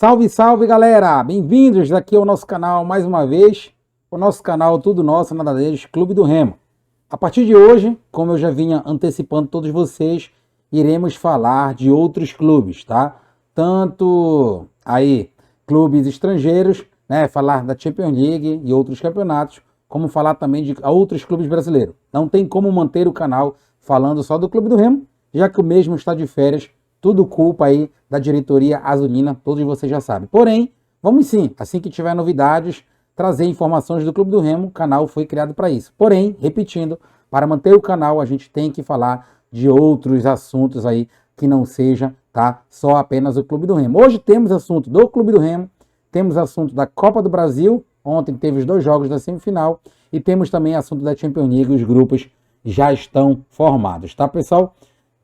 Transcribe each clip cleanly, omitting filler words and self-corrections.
Salve, salve, galera! Bem-vindos aqui ao nosso canal mais uma vez. O nosso canal Tudo Nosso, Nada Deles, Clube do Remo. A partir de hoje, como eu já vinha antecipando todos vocês, iremos falar de outros clubes, tá? Tanto aí clubes estrangeiros, né? Falar da Champions League e outros campeonatos, como falar também de outros clubes brasileiros. Não tem como manter o canal falando só do Clube do Remo, já que o mesmo está de férias. Tudo culpa aí da diretoria azulina, todos vocês já sabem. Porém, vamos sim, assim que tiver novidades, trazer informações do Clube do Remo. O canal foi criado para isso. Porém, repetindo, para manter o canal, a gente tem que falar de outros assuntos aí que não seja, tá, só apenas o Clube do Remo. Hoje temos assunto do Clube do Remo, temos assunto da Copa do Brasil, ontem teve os 2 jogos da semifinal, e temos também assunto da Champions League, os grupos já estão formados, tá, pessoal?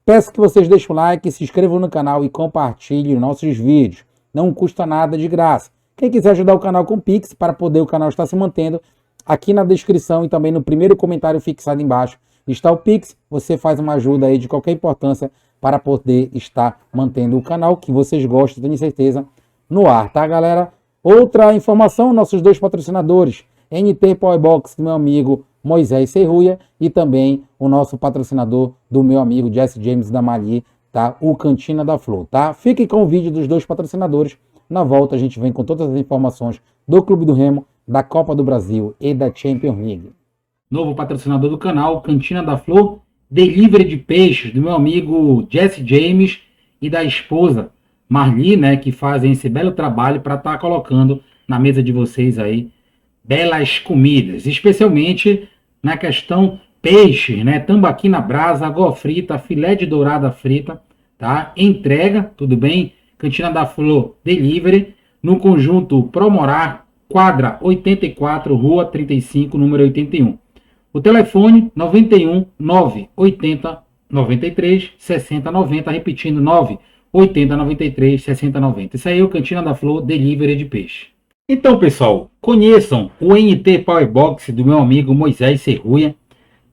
Peço que vocês deixem o like, se inscrevam no canal e compartilhem nossos vídeos. Não custa nada, de graça. Quem quiser ajudar o canal com Pix, para poder o canal estar se mantendo, aqui na descrição e também no primeiro comentário fixado embaixo está o Pix. Você faz uma ajuda aí de qualquer importância para poder estar mantendo o canal, que vocês gostam, tenho certeza, no ar, tá, galera? Outra informação, nossos 2 patrocinadores, NT Powerbox do meu amigo Moisés Serruia e também o nosso patrocinador do meu amigo Jesse James da Mali, tá? O Cantina da Flor, tá? Fiquem com o vídeo dos 2 patrocinadores. Na volta a gente vem com todas as informações do Clube do Remo, da Copa do Brasil e da Champions League. Novo patrocinador do canal, Cantina da Flor, delivery de peixes do meu amigo Jesse James e da esposa Marli, né? Que fazem esse belo trabalho para estar colocando na mesa de vocês aí belas comidas, especialmente na questão peixe, né? Tambaqui na brasa, água frita, filé de dourada frita, tá? Entrega, tudo bem? Cantina da Flor Delivery, no conjunto Promorar, quadra 84, rua 35, número 81. O telefone 91 980 93 60 90, repetindo 980 93 60 90. Isso aí é o Cantina da Flor Delivery de peixe. Então, pessoal, conheçam o NT Powerbox do meu amigo Moisés Serruia,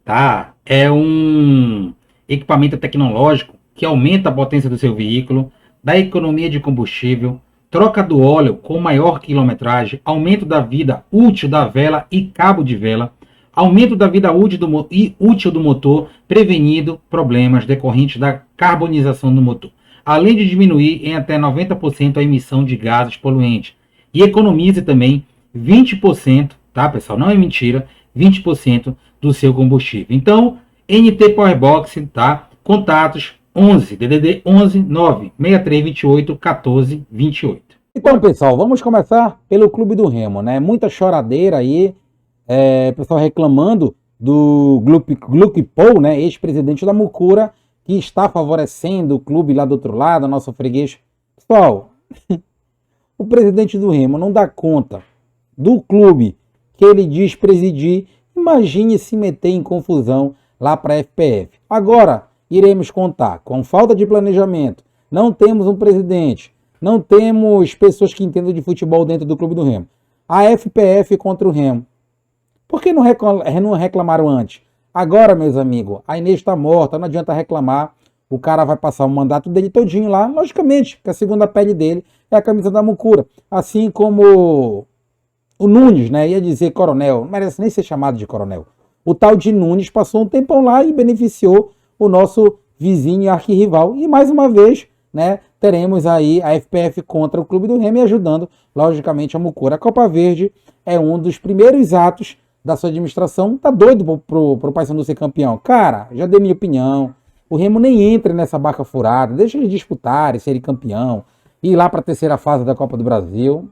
tá? É um equipamento tecnológico que aumenta a potência do seu veículo, dá economia de combustível, troca do óleo com maior quilometragem, aumento da vida útil da vela e cabo de vela, aumento da vida útil do motor, prevenindo problemas decorrentes da carbonização do motor, além de diminuir em até 90% a emissão de gases poluentes. E economize também 20%, tá, pessoal? Não é mentira, 20% do seu combustível. Então, NT Powerbox, tá? Contatos 11 DDD 11 9 6328 14 28. Então, pessoal, vamos começar pelo Clube do Remo, né? Muita choradeira aí, pessoal reclamando do Gluck Paul, né? Ex-presidente da Mucura, que está favorecendo o clube lá do outro lado, nosso freguês. Pessoal, o presidente do Remo não dá conta do clube que ele diz presidir. Imagine se meter em confusão lá para a FPF. Agora, iremos contar com falta de planejamento. Não temos um presidente. Não temos pessoas que entendam de futebol dentro do Clube do Remo. A FPF contra o Remo. Por que não reclamaram antes? Agora, meus amigos, a Inês está morta, não adianta reclamar. O cara vai passar o mandato dele todinho lá, logicamente, que a segunda pele dele é a camisa da Mucura. Assim como o Nunes, né? Ia dizer coronel, não merece nem ser chamado de coronel. O tal de Nunes passou um tempão lá e beneficiou o nosso vizinho e arquirrival. E mais uma vez, né? Teremos aí a FPF contra o Clube do Remo e ajudando, logicamente, a Mucura. A Copa Verde é um dos primeiros atos da sua administração. Tá doido pro Paysandu ser campeão? Cara, já dei minha opinião. O Remo nem entra nessa barca furada, deixa eles disputarem, serem campeão, ir lá para a terceira fase da Copa do Brasil.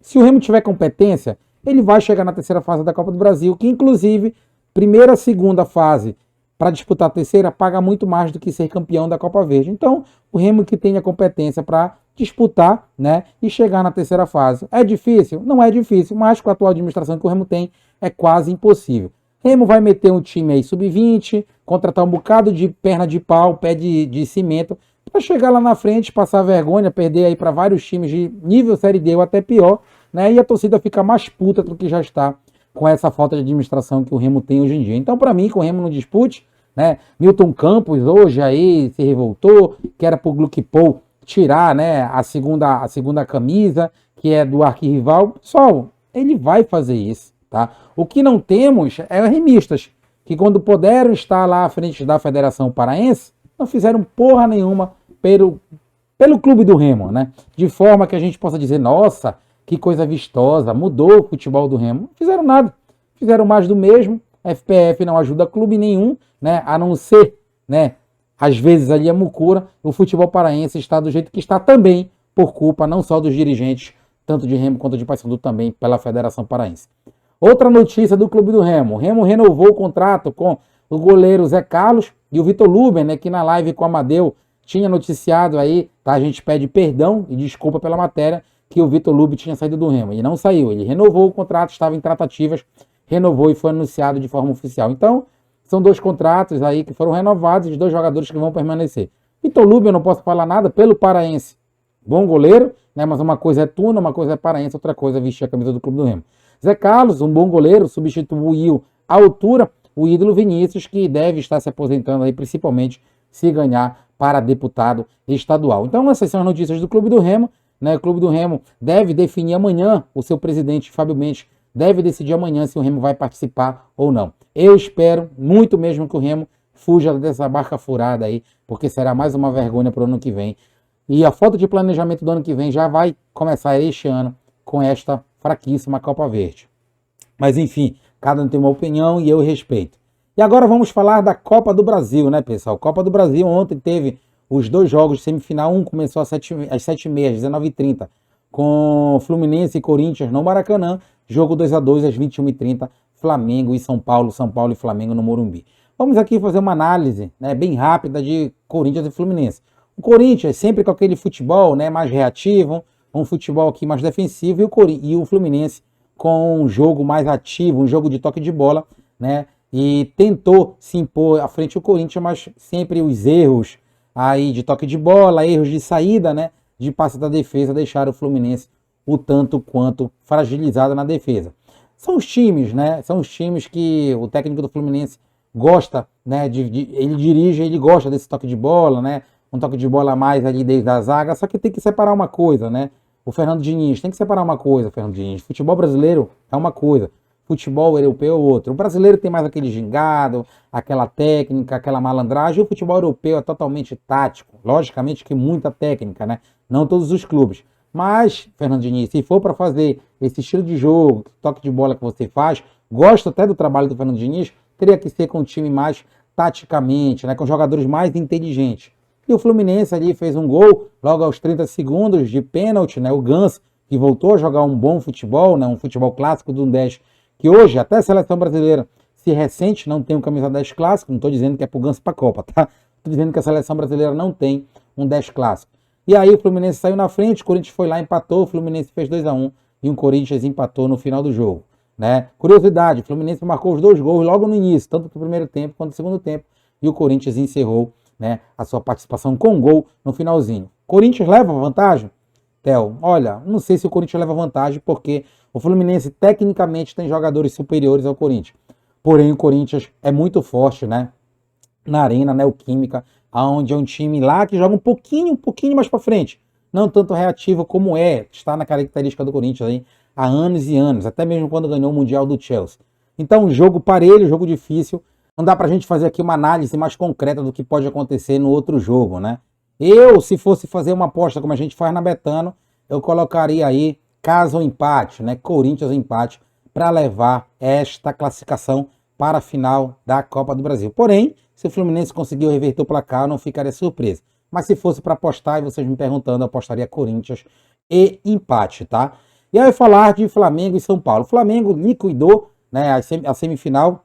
Se o Remo tiver competência, ele vai chegar na terceira fase da Copa do Brasil, que inclusive, primeira e segunda fase, para disputar a terceira, paga muito mais do que ser campeão da Copa Verde. Então, o Remo que tem a competência para disputar, né, e chegar na terceira fase. É difícil? Não é difícil, mas com a atual administração que o Remo tem, é quase impossível. Remo vai meter um time aí sub-20, contratar um bocado de perna de pau, pé de cimento, para chegar lá na frente, passar vergonha, perder aí para vários times de nível Série D ou até pior, né? E a torcida fica mais puta do que já está com essa falta de administração que o Remo tem hoje em dia. Então, para mim, que o Remo não dispute, né? Milton Campos hoje aí se revoltou, que era pro Gluck Paul tirar, né, a segunda camisa, que é do arquirrival. Pessoal, ele vai fazer isso, tá? O que não temos é remistas, que quando puderam estar lá à frente da Federação Paraense, não fizeram porra nenhuma pelo clube do Remo, né? De forma que a gente possa dizer, nossa, que coisa vistosa, mudou o futebol do Remo. Não fizeram nada, fizeram mais do mesmo. FPF não ajuda clube nenhum, né? A não ser, né, às vezes ali a mucura. O futebol paraense está do jeito que está também, por culpa não só dos dirigentes, tanto de Remo quanto de Paysandu, também pela Federação Paraense. Outra notícia do clube do Remo. O Remo renovou o contrato com o goleiro Zé Carlos e o Vitor Luber, né, que na live com o Amadeu tinha noticiado aí, tá? A gente pede perdão e desculpa pela matéria, que o Vitor Luber tinha saído do Remo. Ele não saiu, ele renovou o contrato, estava em tratativas, renovou e foi anunciado de forma oficial. Então, são 2 contratos aí que foram renovados, de 2 jogadores que vão permanecer. Vitor Luber, eu não posso falar nada pelo paraense. Bom goleiro, né? Mas uma coisa é Tuna, uma coisa é paraense, outra coisa é vestir a camisa do clube do Remo. Zé Carlos, um bom goleiro, substituiu à altura o ídolo Vinícius, que deve estar se aposentando aí, principalmente se ganhar para deputado estadual. Então, essas são as notícias do clube do Remo, né? O clube do Remo deve definir amanhã, o seu presidente, Fábio Mendes, deve decidir amanhã se o Remo vai participar ou não. Eu espero muito mesmo que o Remo fuja dessa barca furada aí, porque será mais uma vergonha para o ano que vem. E a falta de planejamento do ano que vem já vai começar este ano com esta fraquíssima Copa Verde. Mas enfim, cada um tem uma opinião e eu respeito. E agora vamos falar da Copa do Brasil, né, pessoal? Copa do Brasil, ontem teve os 2 jogos de semifinal. Um começou às 7h30, às 19h30, com Fluminense e Corinthians no Maracanã. Jogo 2-2 às 21h30, Flamengo e São Paulo e Flamengo no Morumbi. Vamos aqui fazer uma análise, né, bem rápida de Corinthians e Fluminense. O Corinthians sempre com aquele futebol, né, mais reativo, um futebol aqui mais defensivo, e o Fluminense com um jogo mais ativo, um jogo de toque de bola, né, e tentou se impor à frente do Corinthians, mas sempre os erros aí de toque de bola, erros de saída, né, de passe da defesa, deixaram o Fluminense o tanto quanto fragilizado na defesa. São os times, né, são os times que o técnico do Fluminense gosta, né, ele dirige, ele gosta desse toque de bola, né, um toque de bola a mais ali desde a zaga, só que tem que separar uma coisa, né, o Fernando Diniz tem que separar uma coisa, Fernando Diniz, futebol brasileiro é uma coisa, futebol europeu é outra. O brasileiro tem mais aquele gingado, aquela técnica, aquela malandragem. O futebol europeu é totalmente tático. Logicamente que muita técnica, né? Não todos os clubes. Mas, Fernando Diniz, se for para fazer esse estilo de jogo, toque de bola que você faz, gosto até do trabalho do Fernando Diniz, teria que ser com um time mais taticamente, né? Com jogadores mais inteligentes. E o Fluminense ali fez um gol logo aos 30 segundos de pênalti, né? O Ganso, que voltou a jogar um bom futebol, né? Um futebol clássico do 10, que hoje até a seleção brasileira se ressente, não tem um camisa 10 clássico. Não estou dizendo que é pro Ganso para a Copa, tá? Estou dizendo que a seleção brasileira não tem um 10 clássico. E aí o Fluminense saiu na frente, o Corinthians foi lá, empatou, o Fluminense fez 2-1 e o Corinthians empatou no final do jogo, né? Curiosidade, o Fluminense marcou os 2 gols logo no início, tanto no primeiro tempo quanto no segundo tempo, e o Corinthians encerrou, né, a sua participação com gol no finalzinho. Corinthians leva vantagem? Theo, olha, não sei se o Corinthians leva vantagem, porque o Fluminense tecnicamente tem jogadores superiores ao Corinthians. Porém, o Corinthians é muito forte, né, na Arena Neoquímica, onde é um time lá que joga um pouquinho mais para frente. Não tanto reativo como está na característica do Corinthians aí há anos e anos, até mesmo quando ganhou o Mundial do Chelsea. Então, jogo parelho, jogo difícil. Não dá pra gente fazer aqui uma análise mais concreta do que pode acontecer no outro jogo, né? Eu, se fosse fazer uma aposta como a gente faz na Betano, eu colocaria aí caso empate, né? Corinthians empate, para levar esta classificação para a final da Copa do Brasil. Porém, se o Fluminense conseguiu reverter o placar, eu não ficaria surpreso. Mas se fosse para apostar, e vocês me perguntando, eu apostaria Corinthians e empate, tá? E aí falar de Flamengo e São Paulo. O Flamengo liquidou, né, a semifinal.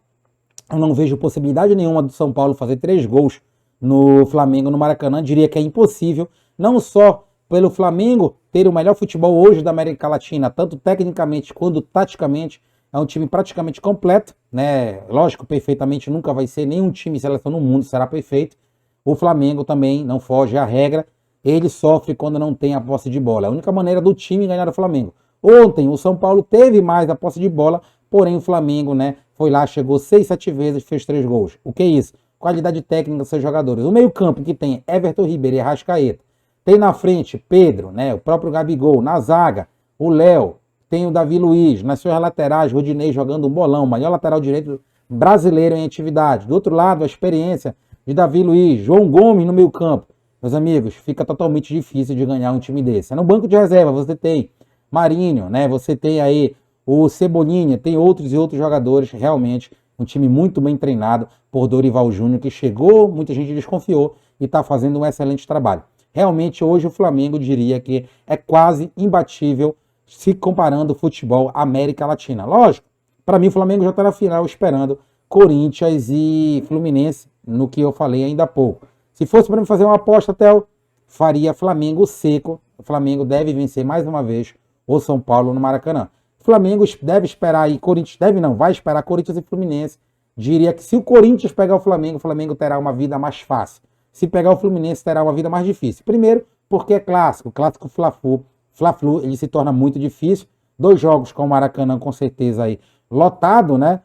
Eu não vejo possibilidade nenhuma do São Paulo fazer 3 gols no Flamengo, no Maracanã. Diria que é impossível, não só pelo Flamengo ter o melhor futebol hoje da América Latina, tanto tecnicamente quanto taticamente. É um time praticamente completo, né? Lógico, perfeitamente nunca vai ser, nenhum time seleção no mundo será perfeito. O Flamengo também não foge à regra, ele sofre quando não tem a posse de bola. É a única maneira do time ganhar o Flamengo. Ontem o São Paulo teve mais a posse de bola, porém o Flamengo, né, foi lá, chegou 6, 7 vezes, fez 3 gols. O que é isso? Qualidade técnica dos seus jogadores. O meio campo que tem Everton Ribeiro e Arrascaeta, Tem na frente Pedro, né? O próprio Gabigol. Na zaga, o Léo. Tem o Davi Luiz. Nas suas laterais, Rodinei jogando um bolão. Maior lateral direito brasileiro em atividade. Do outro lado, a experiência de Davi Luiz. João Gomes no meio campo. Meus amigos, fica totalmente difícil de ganhar um time desse. No banco de reserva você tem Marinho, né? Você tem aí o Cebolinha, tem outros e outros jogadores. Realmente, um time muito bem treinado por Dorival Júnior, que chegou, muita gente desconfiou e está fazendo um excelente trabalho. Realmente, hoje o Flamengo diria que é quase imbatível se comparando o futebol América Latina. Lógico, para mim o Flamengo já está na final esperando Corinthians e Fluminense, no que eu falei ainda há pouco. Se fosse para mim fazer uma aposta, Theo, faria Flamengo seco. O Flamengo deve vencer mais uma vez o São Paulo no Maracanã. O Flamengo deve esperar aí, Corinthians deve não, vai esperar Corinthians e Fluminense. Diria que se o Corinthians pegar o Flamengo terá uma vida mais fácil. Se pegar o Fluminense, terá uma vida mais difícil. Primeiro, porque é clássico, clássico Fla-Flu, ele se torna muito difícil. 2 jogos com o Maracanã, com certeza aí lotado, né?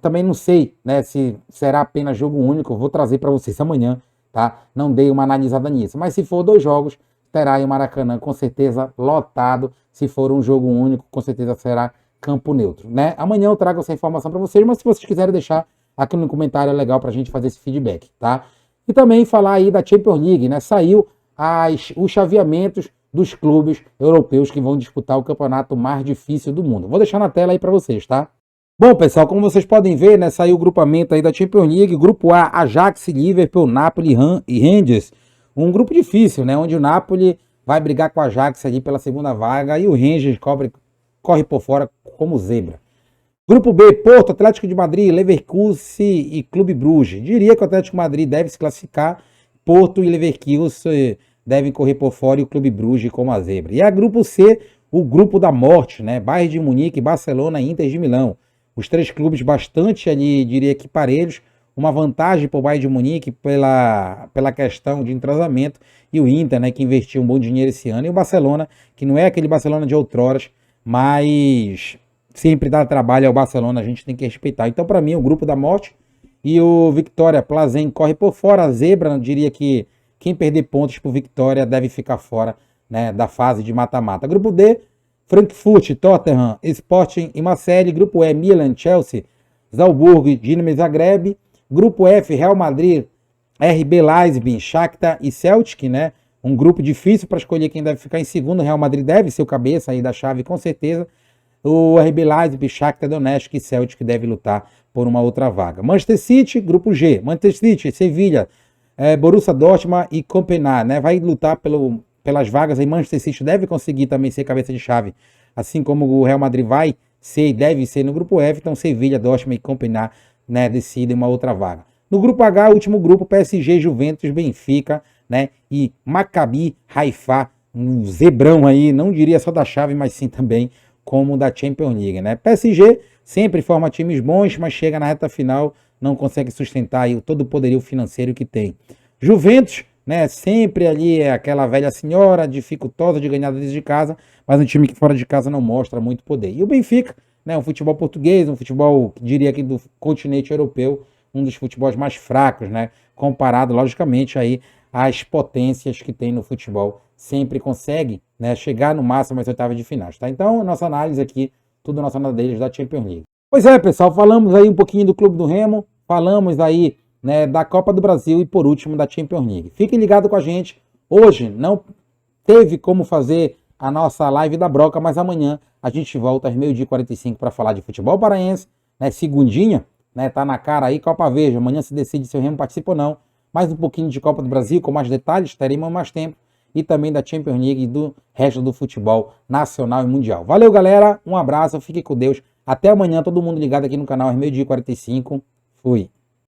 Também não sei, né, se será apenas jogo único. Eu vou trazer para vocês amanhã, tá? Não dei uma analisada nisso. Mas se for 2 jogos, terá aí o Maracanã com certeza lotado. Se for um jogo único, com certeza será campo neutro, né? Amanhã eu trago essa informação para vocês, mas se vocês quiserem deixar aqui no comentário, é legal para a gente fazer esse feedback, tá? E também falar aí da Champions League, né? Saiu os chaveamentos dos clubes europeus que vão disputar o campeonato mais difícil do mundo. Vou deixar na tela aí para vocês, tá? Bom, pessoal, como vocês podem ver, né, saiu o grupamento aí da Champions League, grupo A, Ajax, Liverpool, Napoli e Rangers. Um grupo difícil, né, onde o Napoli vai brigar com o Ajax ali pela segunda vaga e o Rangers corre por fora como zebra. Grupo B, Porto, Atlético de Madrid, Leverkusen e Clube Bruges. Diria que o Atlético de Madrid deve se classificar, Porto e Leverkusen devem correr por fora e o Clube Bruges como a zebra. E a grupo C, o grupo da morte, né? Bayern de Munique, Barcelona e Inter de Milão. Os 3 clubes bastante ali, diria que parelhos. Uma vantagem para o Bayern de Munique pela questão de entrosamento. E o Inter, né, que investiu um bom dinheiro esse ano. E o Barcelona, que não é aquele Barcelona de outroras, mas sempre dá trabalho ao Barcelona, a gente tem que respeitar. Então, para mim, o grupo da morte e o Vitória Plazen corre por fora. A zebra, diria que quem perder pontos por Vitória deve ficar fora, né, da fase de mata-mata. Grupo D, Frankfurt, Tottenham, Sporting e Marseille. Grupo E, Milan, Chelsea, Salzburgo, Dinamo Zagreb. Grupo F, Real Madrid, RB Leipzig, Shakhtar e Celtic, né? Um grupo difícil para escolher quem deve ficar em segundo. O Real Madrid deve ser o cabeça aí da chave, com certeza. O RB Leipzig, Shakhtar Donetsk e Celtic deve lutar por uma outra vaga. Manchester City, grupo G. Manchester City, Sevilha, Borussia Dortmund e Copenhague, né? Vai lutar pelas vagas aí. Manchester City deve conseguir também ser cabeça de chave, assim como o Real Madrid vai ser e deve ser no grupo F. Então Sevilha, Dortmund e Copenhague, né, decidem uma outra vaga. No grupo H, último grupo, PSG, Juventus, Benfica, né, e Maccabi Haifa, um zebrão aí, não diria só da chave, mas sim também como da Champions League, né? PSG sempre forma times bons, mas chega na reta final, não consegue sustentar aí todo o poderio financeiro que tem. Juventus, né, sempre ali é aquela velha senhora, dificultosa de ganhar desde de casa, mas um time que fora de casa não mostra muito poder. E o Benfica, né, um futebol português, um futebol, diria que do continente europeu, um dos futebols mais fracos, né, comparado, logicamente, aí às potências que tem no futebol, sempre consegue, né, chegar no máximo às oitavas de finais, tá? Então, nossa análise aqui, tudo nossa análise deles da Champions League. Pois é, pessoal, falamos aí um pouquinho do Clube do Remo, falamos aí, né, da Copa do Brasil e, por último, da Champions League. Fiquem ligados com a gente. Hoje não teve como fazer a nossa live da Broca, mas amanhã a gente volta às 12h45 para falar de futebol paraense, né, segundinha, né, tá na cara aí, Copa Verde. Amanhã se decide se o Remo participa ou não. Mais um pouquinho de Copa do Brasil, com mais detalhes, teremos mais tempo. E também da Champions League e do resto do futebol nacional e mundial. Valeu, galera. Um abraço, fique com Deus. Até amanhã, todo mundo ligado aqui no canal às 12h45. Fui.